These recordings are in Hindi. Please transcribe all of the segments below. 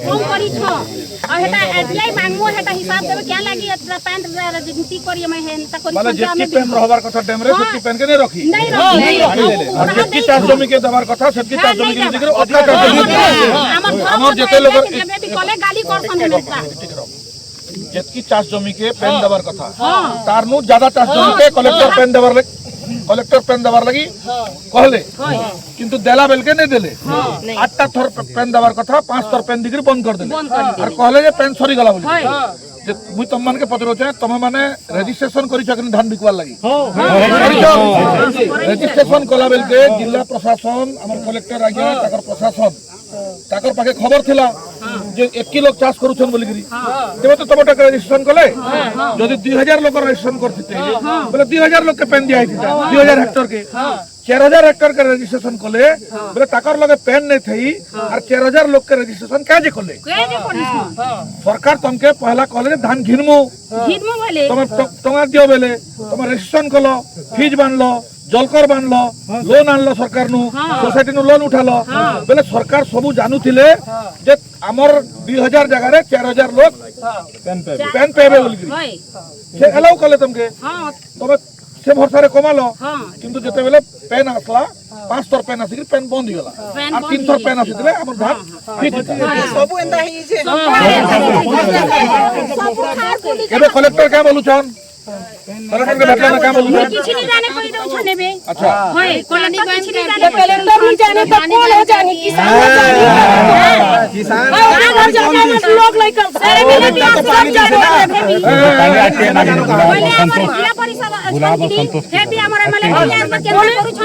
कम करी छ आ हेता एटीआई मांगमो हेता हिसाब देबे क्या लागी पैंट राजनीति करिए मैं हेन त करी माने जेती पेन रहबार कथा डैम रे सेती पेन के नहीं रखी और जेती चाष जमी के देबार कथा सेती चाष जमी के दिगरे अधिका चाष जमी हमर जेते लोग जेबे भी कले गाली करसन हेता जेतकी चाष जमी के पेन देबार कथा तार नु ज्यादा चाष जमी के कलेक्टर पेन देबार लगी कहले किंतु देला बेल के नहीं देले 8टा थर पेन देबार कथा 5 थर पेन दिगरी बंद कर देले और कहले जे पेन सरी गला बोली जे मुई तम मान के पचरोचे तमे माने रजिस्ट्रेशन करिछ कि धान बिकवार लगी रजिस्ट्रेशन कला बेल के जिला प्रशासन हमर कलेक्टर आज्ञा ताकर प्रशासन ताकर पाके खबर थिला जे 1 किलो चाष करूछन बोली गिरी देबे तो तबटा रजिस्ट्रेशन कले जदि 2000 लोक रजिस्ट्रेशन करथिते बोले 2000 लोक के पेन दिया हिता 2000 हेक्टर के 4000 हेक्टर के रजिस्ट्रेशन कले बोले ताकर लगे पेन नहीं थई और 4000 लोक के रजिस्ट्रेशन काजे कले सरकार तुमके पहला कहले धान घिनमु बोले तुम टंगा दियो बेले तुम रजिस्ट्रेशन कलो फीज बानलो जलकर बानलो लोन आनलो सरकार नु सोसाइटी नु लोन उठालो बेले सरकार सबु जानू थिले जे हमर 2000 जगह रे 4000 लोग पेन पेबे बोली से अलाउ कले तुमके तबे से भरसा रे कमालो किंतु जते बेले पेन आसला 5 थर पेन आसी पेन बंद गेला आ 3 थर पेन आसीले हमर धान ठीक सबु एंदा ही छे केबे कलेक्टर क्या बोलु छन कलेक्टर के भेटला में क्या बोलु छन किछि नहीं जाने कोई दो छने बे अच्छा होय कलेक्टर किछि नहीं जाने कलेक्टर नहीं जाने तो कौन हो जाने किसान हो जाने किसान घर जाने में लोग लेकर सारे मिले भी सब जाने पहले हमर जिला परिषद हे भी हमर एमएलए यार में केना करू छ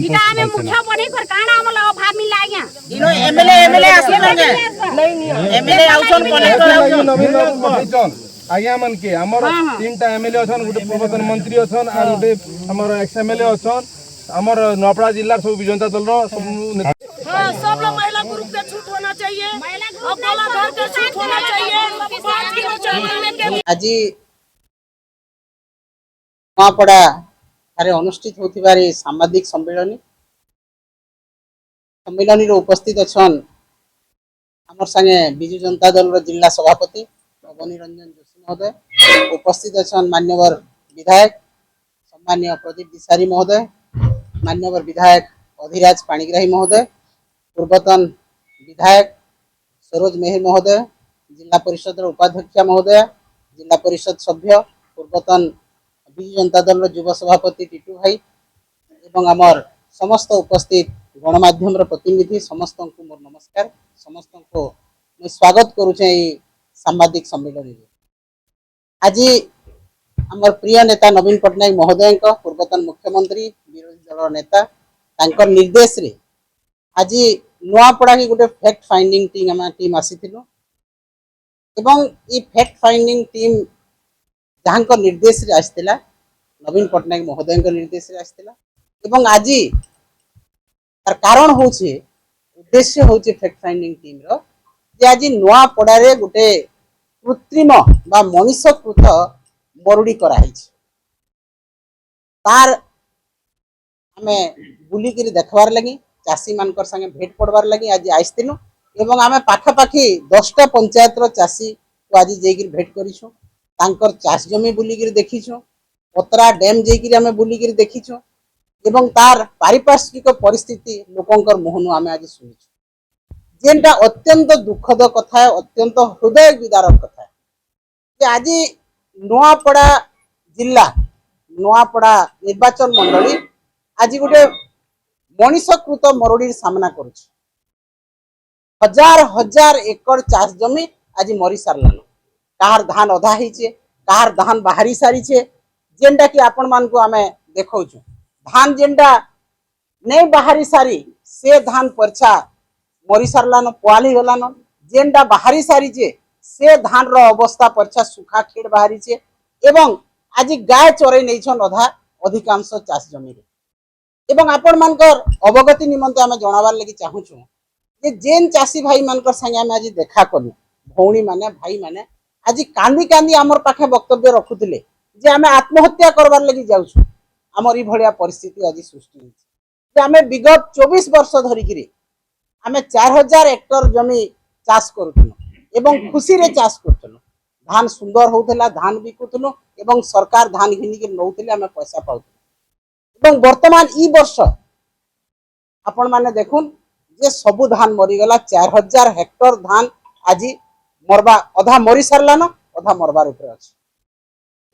इटा हमें मुखिया बने पर काना हमला अभाव मिल लागिया इनो एमएलए असले नहीं एमएलए आउसन कलेक्टर नवीन आज्ञा मन के हमर 3टा एमएलए अछन गुटे पूर्वतन मंत्री अछन आ गुटे हमर एक्सएमएलए अछन हमर नपड़ा जिल्ला सब जनता दल रो सब लोग महिला ग्रुप के छूट होना चाहिए अकेला घर के छूट होना चाहिए 5 किलो चावल आज नवापड़ा ठारे अनुष्ठित होतिबारे सामाजिक सम्मेलन उपस्थित अछन हमर संगे बिजू जनता दल रो जिला सभापति अवनी रंजन जोशी महोदय उपस्थित अछन मान्यवर विधायक सम्माननीय प्रदीप दिसारी महोदय मान्यवर विधायक अधिराज पाणिग्राही महोदय पूर्वतन विधायक सरोज मेहर महोदय जिला परिषद उपाध्यक्ष महोदय जिला परिषद सभ्य पूर्वतन बिजू जनता दल युव सभापति टीटू भाई एवं आमर समस्त उपस्थित गणमाध्यम प्रतिनिधि समस्त को मोर नमस्कार समस्त को मैं स्वागत करुचे सांबादिक सम्मेलन आज आमर प्रिय नेता नवीन पट्टनायक महोदय पूर्वतन मुख्यमंत्री विरोधी दल नेता तांकर निर्देश रे आज नुआपड़ा की गोटे फैक्ट फाइंडिंग टीम आसीथिलु एवं ई फैक्ट फाइंडिंग टीम जहां निर्देश रे आस्थिला नवीन पट्टनायक महोदय निर्देश रे आस्थिला एवं आज तार कारण होचे उद्देश्य होचे फैक्ट फाइंडिंग टीम रो जे आज नुआपड़ा रे गोटे कृत्रिम बा मनुष्यकृत मरुड़ी कराई तार आमे बुली करी देखबार लगी चाषी मानकर संगे भेट पड़बार लगी आज आइस्तिनु एवं आमे पाखापाखी 10टा पंचायत रो चाषी को आज जेगिर भेट करिछु तांकर चाष जमी बुली करी देखिछु पतरा डैम जेगिर आमे बुली करी देखिछु एवं तार पारिपार्श्विक परिस्थिति लोकंकर मुहनु आमे आज सुनिछु जेनटा अत्यंत दुखद कथा है अत्यंत हृदय विदारक कथा है कि आज नुआपड़ा जिला नुआपड़ा निर्वाचन मंडली आज गोटे मनुष्यकृत मरुड़ी सामना करुछ हजार हजार एकड़ चाष जमी आज मरी सारलान कहार धान अधा हिचे कहार धान बाहरी सारी छे जेनटा कि आपण मान को आमे देखौछु धान जेनटा नहीं बाहरी सारी से धान परछा मरी सारलान पुआली गलान जेनटा बाहरी सारी छे से धान रो अवस्था परछा सुखा खेड़ बाहरी छे एवं आज गाय चोरे नहीं छन अधा अधिकांश चाष जमी रे एवं आपण मानकर अवगति निमंते आमे जणावार लगी चाहूछु जे जेन चाषी भाई मानकर संगे आमे आज देखा कलु भौणी माने भाई माने आज कांदी कांदी आमर पाखे वक्तव्य रखुतिले जे आमे आत्महत्या करबार लगी जाउछु आमर ई भलिया परिस्थिति आज सृष्टि होछि जे आमे विगत 24 वर्ष धरि किरी आमे 4000 हेक्टर जमी चाष करूथुनु एवं खुशी रे चाष करथुनु धान सुंदर होउथला धान बिकुथुनु एवं सरकार धान घिनी के नउथले हमें पैसा पाउथुनु एवं वर्तमान ई वर्ष आपण माने देखुन जे सबु धान मरी गला 4000 हेक्टर धान आज मरबा अधा मरी सारलान अधा मरबार ऊपर अछि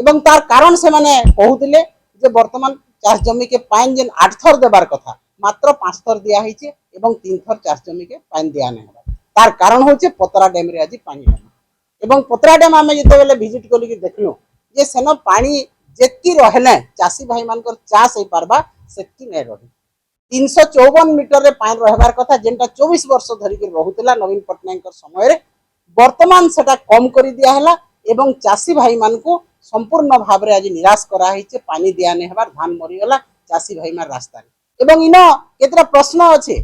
एवं तार कारण से माने कहउतिले जे वर्तमान चाष जमी के पाइन जेन 8 थर देबार कथा मात्र 5 थर दिया हिचे एवं 3 थर चाष जमी के पाइन दिया नै तार कारण होचे पतरा डैम रे आज पानी नै एवं पतरा डैम आमे जते बेले विजिट कली के देखलो जे सेनो पानी जेतकी रहले चासी भाई मानकर चाष होई पारबा सेतकी नै रही 354 मीटर रे पानी रहबार कथा जेंटा 24 वर्ष धरि के रहुतला नवीन पटनायक समय रे वर्तमान सेटा कम करी दिया हला एवं चासी भाई मान को संपूर्ण भाव रे आज निराश करा हिचे पानी दिया नै हबार धान मरी गला चासी भाई मार रास्ता रे एवं इनो केतरा प्रश्न अछि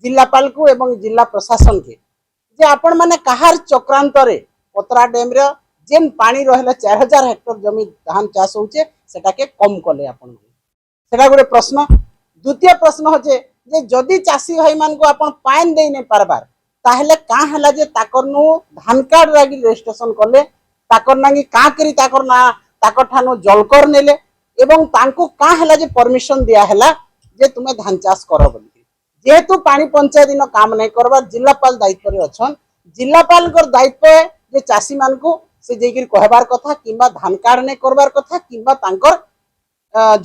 जिल्लापाल को एवं जिला प्रशासन के जे आपण माने कहार चक्रांत रे पतरा डैम रे जेन पानी रहले 4000 हेक्टर जमी धान चाष होचे सेटा के कम कले आपण सेटा गोटे प्रश्न द्वितीय प्रश्न होचे जे जदि चासी भाई मान को आपण पाइन देई नै पारबार ताहले का हला जे ताकर नु धान कार्ड लागी रजिस्ट्रेशन कले ताकर नागी का करी ताकर ना ताकर ठानो जलकर नेले एवं तांको का हला जे परमिशन दिया हला जे तुमे धान चाष करो बोली जेहेतु पानी पंचायत दिन काम नै करबा जिल्लापाल दायित्व रे अछन जिल्लापाल कर दायित्व जे चासी मान को से जेगिर कहबार कथा किबा धान कार्ड नै करबार कथा किबा तांकर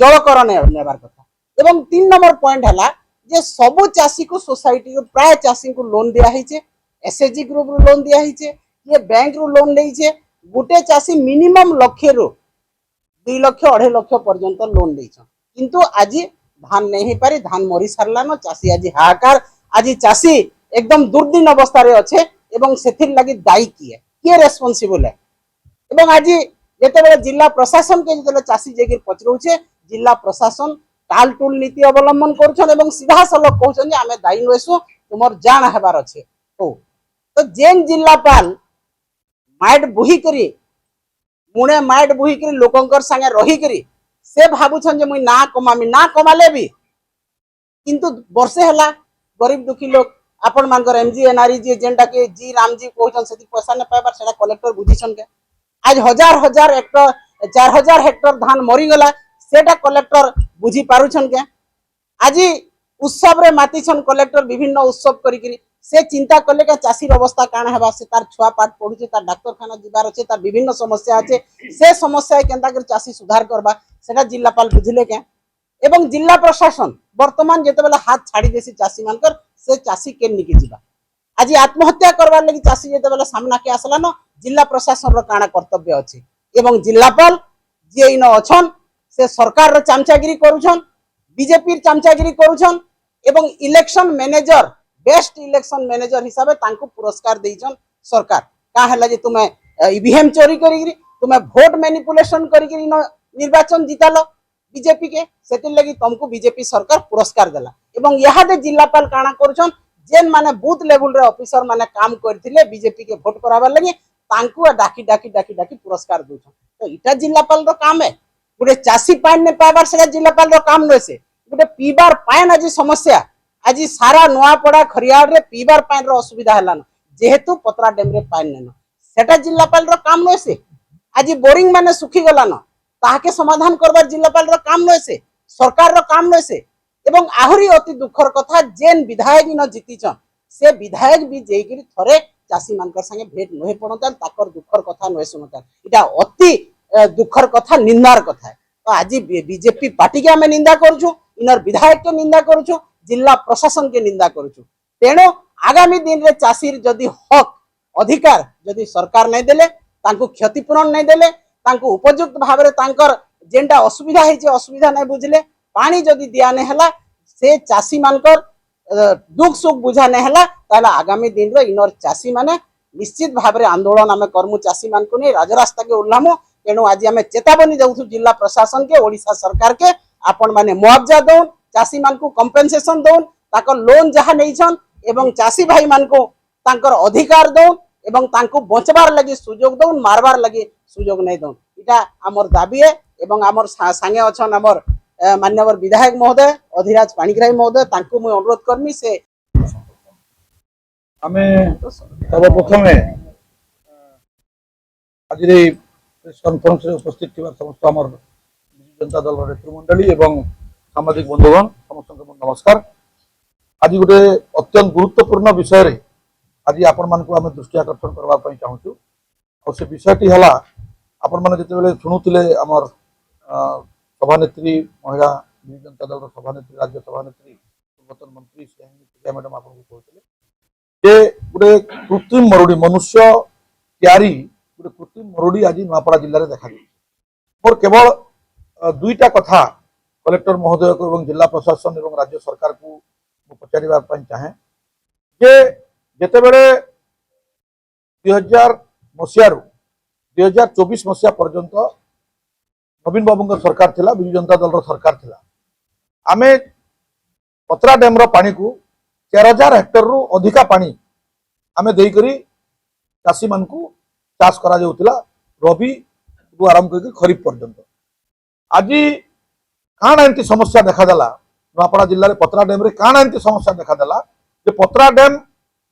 जलकरण नेबार कथा एवं 3 नंबर पॉइंट हला जे सबु चासी को सोसाइटी को प्राय चासी को लोन दिया हिचे एसएचजी ग्रुप रो लोन दिया हिचे ये बैंक रो लोन लेइचे गुटे चासी मिनिमम लक्ष्य रो 2 लाख 2.5 लाख पर्यंत लोन लेइछ किंतु आज धान नहीं पारी धान मरी सारलानो चासी आज हाहाकार आज चासी एकदम दुर्दिन अवस्था रे अच्छे एवं सेथिर लागि दायी किए रेस्पोंसिबल है एवं आज जेते बेले जिला प्रशासन के जेते चासी जेगिर पचरौचे जिला प्रशासन टाल टूल नीति अवलंबन करूछन एवं सीधा सलक कहउछन जे आमे दायी नइसु तुमर जान हेबार अछि तो जेन जिल्लापाल माइट बुही करी मुणे माइट बुही करी लोकंकर संगे रही करी से भाबुछन जे मुई ना कमामी ना कमाले भी किंतु वर्षे हला गरीब दुखी लोग आपण मानकर एमजी एनआरई जी जेंटा के जी रामजी कहउछन सेति पैसा न पाइबार सेटा कलेक्टर बुझिछन के आज हजार हेक्टर 4000 हेक्टर धान मरी गला सेटा कलेक्टर बुझी पारुछन के आज उत्सव रे मातिछन कलेक्टर विभिन्न उत्सव करी से चिंता कले के चासीर अवस्था काना हेबा से तार छुआ पाठ पढुचे तार डाक्तरखाना जिबार अछि तार विभिन्न समस्या अछि से समस्या केंता कर चासी सुधार करबा सेटा जिल्लापाल बुझिले के एवं जिला प्रशासन वर्तमान जेते बेला हाथ छाड़ी देसी चासी मानकर से चासी के निके जिबा आज आत्महत्या करबार लागि चासी जेते बेला सामना के आसला न जिला प्रशासन रो काना कर्तव्य अछि एवं जिल्लापाल जे इन अछन से सरकार रो चामचागिरी करूछन बीजेपी चामचागिरी करूछन एवं election manager best election manager हिसाब तांको पुरस्कार देइछन सरकार का हला जे तुमे ईवीएम चोरी करी तुमे वोट मैनिपुलेशन करी निर्वाचन जितालो बीजेपी के सेति लगी तुमको बीजेपी सरकार पुरस्कार देला एवं यहा दे जिल्लापाल काना करूछन जेन माने बूथ लेवल रे ऑफिसर माने काम करथिले बीजेपी के वोट कराबा लगी तांको डाकी पुरस्कार दोछन तो इटा जिल्लापाल रो काम है गुटे चासी पाइन ने पाबार से जिल्लापाल रो काम नसे गुटे पीबार पाइन आज समस्या आज सारा नुआपड़ा खरियार रे पीबार पाइन रो असुविधा हलान जेहेतु पतरा डैम रे पाइन नेनो सेटा जिल्लापाल रो काम नसे आज बोरिंग माने सुखी गलान ताहाके समाधान करबार जिल्लापाल रो काम नसे सरकार रो काम नसे एवं आहुरी अति दुखर कथा जेन विधायक न जीतिछन से विधायक भी जेगिरी थरे चासी मानकर संगे भेट नहे पड़तन ताकर दुखर कथा नहे सुनतन इटा अति दुखर कथा निंदार कथा तो आज बीजेपी पार्टी के हमें निंदा करूछु इनर विधायक के निंदा करूछु जिला प्रशासन के निंदा करूछु तेणु आगामी दिन रे चासीर जदि हक अधिकार जदि सरकार नहीं देले तांको क्षतिपूरण नहीं देले तांको उपयुक्त भाव रे तांकर जेंटा असुविधा है जे असुविधा नहीं बुझले पानी जदि दिया नहीं हला से चासी मानकर दुख सुख बुझा नहीं हला ताला आगामी दिन रे इनर चासी माने निश्चित भाव रे आंदोलन आमे कर्मु चासी मान को नहीं राजरास्ता के उल्लामो तेणु आज आमे चेतावनी देउथु जिला प्रशासन के ओडिशा सरकार के आपण माने मुआवजा दउन चासी मान को कंपेंसेशन दउन ताकर लोन जहा नैछन एवं चासी भाई मान को तांकर अधिकार दउन एवं तांको बचबार लगी सुयोग दउन मारबार लगी सुयोग नहीं दउन इटा हमर दाबी है एवं हमर संगे अछन हमर मान्यवर विधायक महोदय अधिराज पाणिग्राही महोदय तांको मैं अनुरोध करमी से ଆମେ ସର୍ବପ୍ରଥମେ ଆଜିର এই প্রেস কনফরেন্সে উপস্থিত ଥିବା ସମସ୍ତ ଆମର ବିଜୁ ଜନତା ଦଳର ନେତୃମଣ୍ଡଳୀ ଏବଂ ସାମ୍ବାଦିକ ବନ୍ଧୁଗଣ ସମସ୍ତଙ୍କୁ ମୋର ନମସ୍କାର। ଆଜି ଗୋଟେ ଅତ୍ୟନ୍ତ ଗୁରୁତ୍ୱପୂର୍ଣ୍ଣ ବିଷୟରେ ଆଜି ଆପଣମାନଙ୍କୁ ଆମେ ଦୃଷ୍ଟି ଆକର୍ଷଣ କରିବା ପାଇଁ ଚାହୁଁଛୁ। ଆଉ ସେ ବିଷୟଟି ହେଲା ଆପଣମାନେ ଯେତେବେଳେ ଶୁଣୁଥିଲେ ଆମର ସଭାନେତ୍ରୀ ମହିଳା ବିଜୁ ଜନତା ଦଳର ସଭାନେତ୍ରୀ ରାଜ୍ୟ ସଭାନେତ୍ରୀ ପୂର୍ବତନ ମନ୍ତ୍ରୀ ସ୍ନେହାଙ୍ଗୀ ପୂଜା ମ୍ୟାଡାମ ଆପଣଙ୍କୁ କହୁଥିଲେ ଯେ ଗୋଟେ କୃତ୍ରିମ ମରୁଡ଼ି ମନୁଷ୍ୟ ତିଆରି ଗୋଟେ କୃତ୍ରିମ ମରୁଡ଼ି ଆଜି ନୂଆପଡ଼ା ଜିଲ୍ଲାରେ ଦେଖାଯାଇଛି। ମୋର କେବଳ ଦୁଇଟା କଥା କଲେକ୍ଟର ମହୋଦୟକୁ ଏବଂ ଜିଲ୍ଲା ପ୍ରଶାସନ ଏବଂ ରାଜ୍ୟ ସରକାରକୁ ମୁଁ ପଚାରିବା ପାଇଁ ଚାହେଁ ଯେ ଯେତେବେଳେ 2000 ମସିହାରୁ 2024 ମସିହା ପର୍ଯ୍ୟନ୍ତ ନବୀନ ବାବୁଙ୍କ ସରକାର ଥିଲା, ବିଜୁ ଜନତା ଦଳର ସରକାର ଥିଲା, ଆମେ ପତ୍ରା ଡ୍ୟାମ୍ର ପାଣିକୁ 13,000 ହେକ୍ଟରରୁ ଅଧିକା ପାଣି ଆମେ ଦେଇକରି ଚାଷୀମାନଙ୍କୁ ଚାଷ କରାଯାଉଥିଲା ରବିରୁ ଆରମ୍ଭ କରିକି ଖରିଫ ପର୍ଯ୍ୟନ୍ତ। ଆଜି କାଣା ଏମିତି ସମସ୍ୟା ଦେଖାଦେଲା ନୂଆପଡ଼ା ଜିଲ୍ଲାରେ ପତ୍ରା ଡ୍ୟାମ୍ରେ କାଣା ଏମିତି ସମସ୍ୟା ଦେଖାଦେଲା ଯେ ପତ୍ରା ଡ୍ୟାମ୍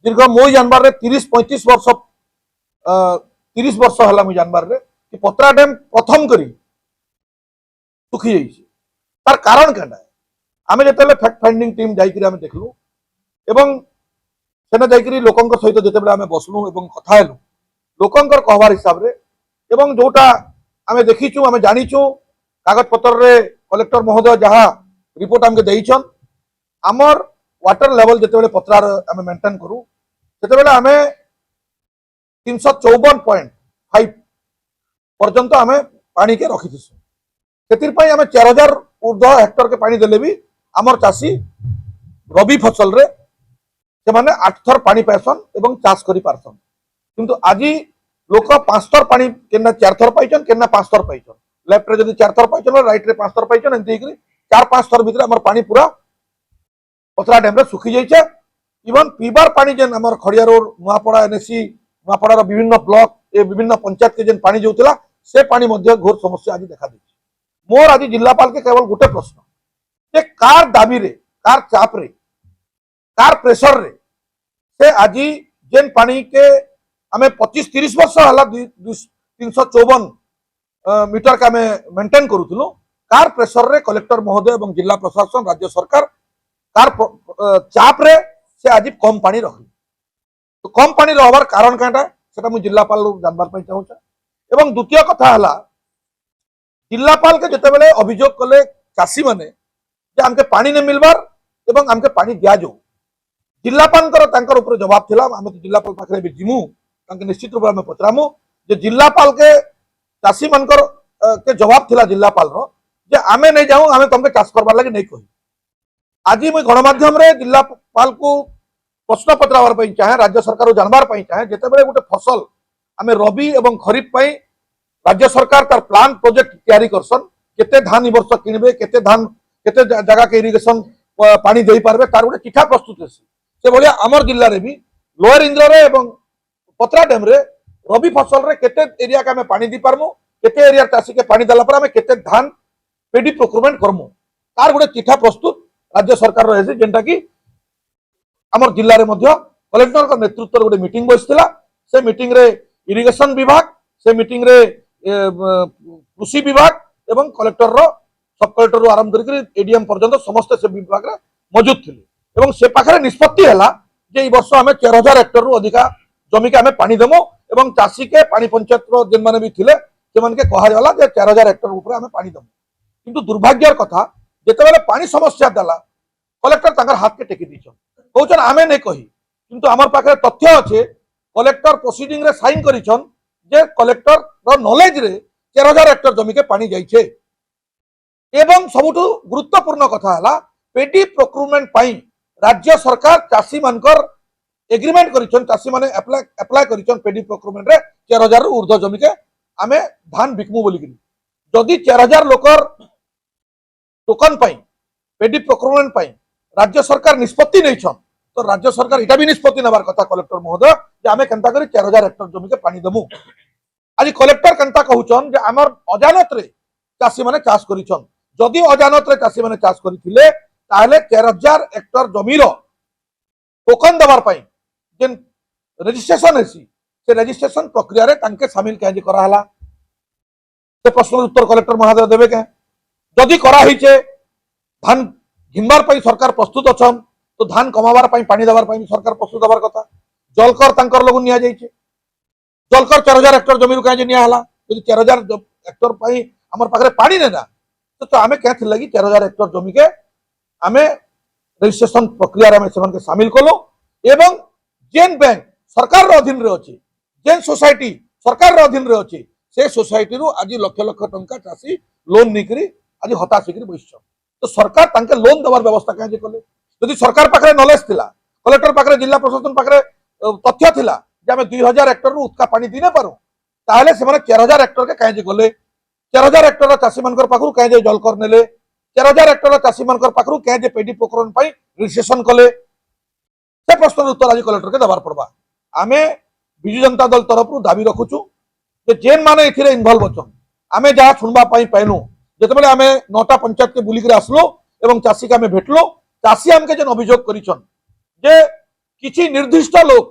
ଦୀର୍ଘ ମୁଁ ଜାଣିବାରେ 30-35 ବର୍ଷ 30 ବର୍ଷ ହେଲା ମୁଁ ଜାଣିବାରେ କି ପତ୍ରା ଡ୍ୟାମ୍ ପ୍ରଥମ କରି ଶୁଖି ଯାଇଛି। ତାର କାରଣ କେନ୍ଟା ଆମେ ଯେତେବେଳେ ଫ୍ୟାକ୍ଟ ଫାଇଣ୍ଡିଂ ଟିମ୍ ଯାଇକରି ଆମେ ଦେଖିଲୁ ଏବଂ ସେନେ ଯାଇକରି ଲୋକଙ୍କ ସହିତ ଯେତେବେଳେ ଆମେ ବସଲୁ ଏବଂ କଥା ହେଲୁ ଲୋକଙ୍କର कहवार हिसाब रे ଏବଂ ଯୋଉଟା ଆମେ ଦେଖିଛୁ ଆମେ ଜାଣିଛୁ କାଗଜପତ୍ରରେ କଲେକ୍ଟର ମହୋଦୟ ଯାହା ରିପୋର୍ଟ ଆମକୁ ଦେଇଛନ୍ ଆମର ୱାଟର ଲେଭେଲ ଯେତେବେଳେ ପତ୍ରାର ଆମେ ମେଣ୍ଟେନ୍ କରୁ ସେତେବେଳେ ଆମେ 354.5 ପର୍ଯ୍ୟନ୍ତ ଆମେ ପାଣିକେ ରଖିଥିସୁ। ସେଥିପାଇଁ ଆମେ 4,000 ঊର୍ଦ୍ଧ୍ୱ ହେକ୍ଟରକେ ପାଣି ଦେଲେ ବି ଆମର ଚାଷୀ ରବି ଫସଲରେ ସେମାନେ 8 ଥର ପାଣି ପାଇସନ୍ ଏବଂ ଚାଷ କରି ପାରସନ୍। କିନ୍ତୁ আজি लोक 5 थर पानी केना 4 थर पाइछन केना 5 थर पाइछन लेफ्ट रे जदी 4 थर पाइछन राइट रे 5 थर पाइछन एंती कि 4-5 थर भीतर हमर पानी पूरा पतरा डैम रे सुखी जाइछे। इवन पीबार पानी जेन हमर खड़िया रोड नुआपड़ा एनएससी नुआपड़ा विभिन्न ब्लॉक ए विभिन्न पंचायत के जेन पानी जोतिला से पानी मध्य घोर समस्या आज देखा दी। मोर आज जिलापाल के केवल गोटे प्रश्न जे कार दाबी रे कार चाप रे कार प्रेशर रे से आज जेन पानी के आमे 25-30 वर्ष हला 354 मीटर का मेंटेन करूथुनु कार प्रेशर रे कलेक्टर महोदय एवं जिला प्रशासन राज्य सरकार कार चाप रे से आज कम पानी रखी। तो कम पानी रहबार कारण काटा सेटा मु जिलापाल जानबार पई चाहूछ। एवं द्वितीय कथा हला जिलापाल के जते बेले अभियोग कले चासी माने जे हमके पानी ने मिलबार एवं हमके पानी दिया जो जिलापाल तांकर ऊपर जवाब थिला हम जिलापाल पाखरे भी जिमु निश्चित रूप में पचरामु जे जिलापाल के चाषी मानकर के जवाब थिला जिलापाल रो जे आमे नहीं जाऊं आमे तुमके चाष करबार लागि नहीं कहि। आज मैं गणमाध्यम रे जिलापाल को प्रश्न पचराबार पई चाहे राज्य सरकार जानबार पई चाहे जेते बेले गोटे फसल आमे रबी एवं खरीफ पई राज्य सरकार तार प्लान प्रोजेक्ट तैयारी करसन केते धान इ वर्ष किनबे केते धान केते जगह के इरिगेशन पानी देई पारबे तार गोटे चिठा प्रस्तुत हेसी। से भलिया हमर जिल्ला रे भी लोअर इंद्र रे एवं पत्रा डैम रे रबी फसल रे केते एरिया का में पानी दी पारमु केते एरिया चाषी के पानी देला पर हमें केते धान पेडी प्रोक्योरमेंट करमु तार गोटे चिठा प्रस्तुत राज्य सरकार रहे जेनटा कि हमर जिल्ला रे मध्य कलेक्टर का नेतृत्व गोटे मीटिंग बसथिला। से मीटिंग रे इरिगेशन विभाग से मीटिंग रे कृषि विभाग एवं कलेक्टर रो सब कलेक्टर रो आरंभ करके एडीएम पर्यंत समस्त से विभाग रे मौजूद थिले एवं से पाखरे निष्पत्ति हला जे ई वर्ष हमें 13,000 हेक्टर रु अधिका जमी के आमे पानी देमु एवं चाषी के पानी पंचायत रो जेन माने भी थिले से मन के कहा जाला जे 4,000 हेक्टर ऊपर आमे पानी देमु। किंतु दुर्भाग्यर कथा जेते बेले पानी समस्या देला कलेक्टर ताकर हाथ के टेकी दिछन कहउछन आमे नै कहि किंतु हमर पाखरे तथ्य अछि कलेक्टर प्रोसीडिंग रे साइन करिछन जे कलेक्टर रो नॉलेज रे 13,000 हेक्टर जमी के पानी जाइछे। एवं सबुठु गुरुत्वपूर्ण कथा हला पेडी प्रोक्योरमेंट पई राज्य सरकार चाषी मानकर एग्रीमेंट करिछन चाषी माने अप्लाई करिछन पेडी प्रोक्योरमेंट रे 4,000 रु ऊर्ध्व जमी के आमे धान बिकमु बोली कि जदि 4,000 लोकर टोकन पई पेडी प्रोक्योरमेंट पई राज्य सरकार निष्पत्ति नै छन तो राज्य सरकार इटा भी निष्पत्ति नबार कथा कलेक्टर महोदय जे आमे केनता करी 4,000 हेक्टर जमी के पानी देमु। आज कलेक्टर केनता कहउछन जे हमर अजानत रे चाषी माने चाष करिछन जदि अजानत रे चाषी माने चाष करिथिले ताहले 13,000 हेक्टर जमीर टोकन दबार पई जेन रजिस्ट्रेशन हेसी से रजिस्ट्रेशन प्रक्रिया रे तांके शामिल काहे करा हला से प्रश्न उत्तर कलेक्टर महोदय देबे के जदि करा हिचे धान घिनबार पई सरकार प्रस्तुत अछन तो धान कमाबार पई पानी देबार पई सरकार प्रस्तुत हबार कथा जलकर तांकर लगु निया जाइछे जलकर 4000 हेक्टर जमीन काहे निया हला यदि 4000 हेक्टर पई हमर पाखरे पानी नेना तो आमे क्या लगी 4000 हेक्टर जमी के आमे रजिस्ट्रेशन प्रक्रिया रे सेमान के शामिल कलो एवं जेन बैंक सरकार रो अधीन रे अछि जेन सोसाइटी सरकार रो अधीन रे अछि से सोसाइटी रु आज लक्ष लक्ष टंका चासी लोन निकरी आज हताश होकर बस तो सरकार तांके लोन देवार व्यवस्था कहीं कले यदि सरकार पाखरे नॉलेज थिला कलेक्टर पाखरे जिला प्रशासन पाखरे तथ्य थिला जे आमे 2000 हेक्टर रु उत्का पानी दिने पारो ताहले सेमाने 4000 हेक्टर के कहीं गले 4000 हेक्टर चाषी मानकर पाखरु कहीं जलकर नेले 4000 हेक्टर चाषी मानकर पाखरु कहीं पेडी प्रकरण पई रजिस्ट्रेशन कले से प्रश्न उत्तर आज कलेक्टर के देवार पड़बा आमे बिजु जनता दल तरफ रु दाबी रखुछु जे जेन माने एथिरे इन्वॉल्व अछन आमे जहा सुनबा पई पाइनु जेतेबेले आमे 9टा पंचायत के बुलिक आसलो एवं चाषी के आमे भेटलो चाषी हमके जेन अभियोग करिछन जे किछि निर्दिष्ट लोक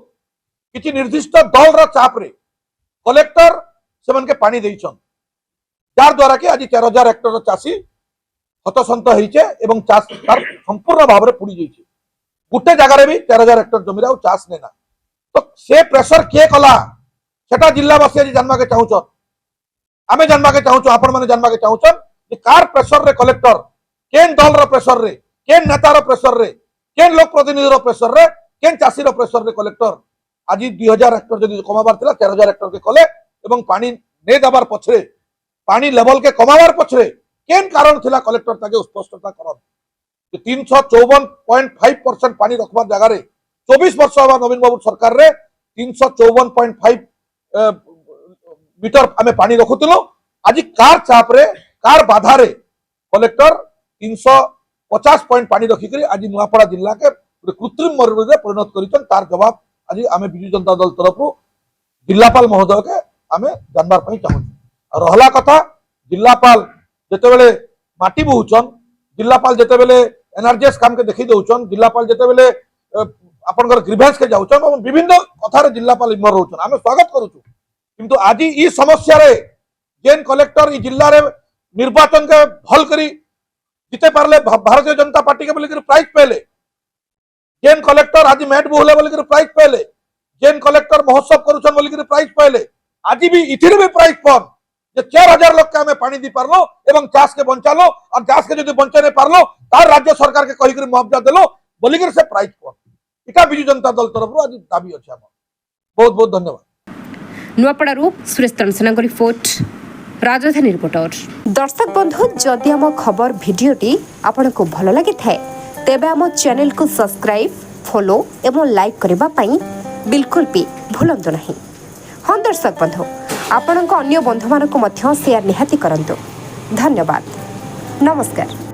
किछि निर्दिष्ट दल रा चाप रे कलेक्टर सेमन के पानी देइछन जार द्वारा कि आज 14000 हेक्टर चाषी हतसंत होइछे एवं चाष तार संपूर्ण भाव रे पुड़ी जाइछे गुटे जगह रे भी 14000 हेक्टर जमीरा और चाष नेना तो से प्रेशर के कला सेटा जिल्लावासी आज जानवा के चाहुछन आमे जानवा के चाहुछन आपण माने जानवा के चाहुछन जे कार प्रेशर रे कलेक्टर केन दल रो प्रेशर रे केन नेता रो प्रेशर रे केन लोक प्रतिनिधि रो प्रेशर रे केन चाषी रो प्रेशर रे कलेक्टर आज 2000 हेक्टर जदि कमाबार थिला 14000 हेक्टर के कले एवं पानी ने दबार पछरे पानी लेवल के कमाबार पछरे केन कारण थिला कलेक्टर ताके स्पष्टता करन जे 354.5% पानी रखबार जगह रे 24 वर्ष हवा नवीन बाबू सरकार रे 354.5 मीटर आमे पानी रखुतिलो आज कार चाप रे कार बाधा रे कलेक्टर 350 पॉइंट पानी रखिक आज नुआपड़ा जिला के कृत्रिम मरुभूमि परिणत करिछन तार जवाब आज आमे बिजु जनता दल तरफ जिलापाल महोदय के आमे जानबार पई चाहू रहला कथा जिलापाल जेतेबेले माटी बहुचन जिलापाल जेतेबेले एनआरजीएस काम के देखि दउचन जिलापाल जेतेबेले आपनकर ग्रीवेंस के जाउचन और विभिन्न कथा रे जिलापाल इन्वॉल्व होचन आमे स्वागत करूछु किंतु आज ई समस्या रे जेन कलेक्टर ई जिल्ला रे निर्वाचन के भल करी जीते पारले भारतीय जनता पार्टी के बोलिकर प्राइज पेले जेन कलेक्टर आज मैट बोले बोलिकर प्राइज पेले जेन कलेक्टर महोत्सव करूछन बोलिकर प्राइज पेले आज भी इथिरे भी प्राइज पन जे 4000 लोग के हमें पानी दी पारलो एवं चाष के बंचालो और चाष के जदि बंचे नहीं पारलो तार राज्य सरकार के कहि कर मुआवजा देलो बोलिकर से प्राइज पन इटा बिजु जनता दल तरफ आज दाबी अछि हम बहुत बहुत धन्यवाद नुआपड़ारू सुरेश तनसनाଙ୍କ रिपोर्ट राजधानी रिपोर्टर दर्शक बंधु जदि आम खबर भिडियोटी आपनको भल लगी थाए तेबे आम चैनल को सब्सक्राइब फॉलो एवं लाइक करबा पई बिल्कुल भी भूलंतु नहीं। हाँ दर्शक बंधु आपणक अन्य बंधु मानक मध्य शेयर निहाती करंतु। धन्यवाद नमस्कार।